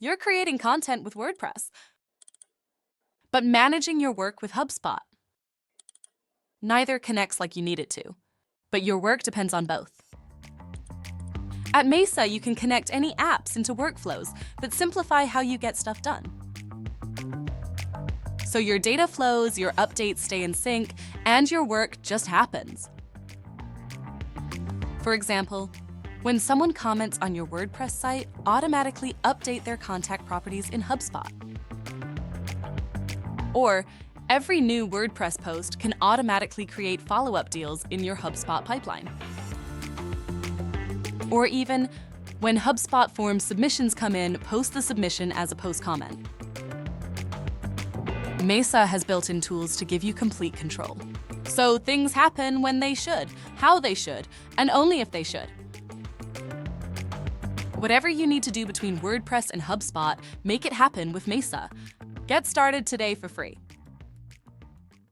you're creating content with WordPress, but managing your work with HubSpot. Neither connects like you need it to, but your work depends on both. At Mesa, you can connect any apps into workflows that simplify how you get stuff done. So your data flows, your updates stay in sync, and your work just happens. For example, when someone comments on your WordPress site, automatically update their contact properties in HubSpot. Or every new WordPress post can automatically create follow-up deals in your HubSpot pipeline. Or even, when HubSpot form submissions come in, post the submission as a post comment. Mesa has built-in tools to give you complete control. So things happen when they should, how they should, and only if they should. Whatever you need to do between WordPress and HubSpot, make it happen with Mesa. Get started today for free.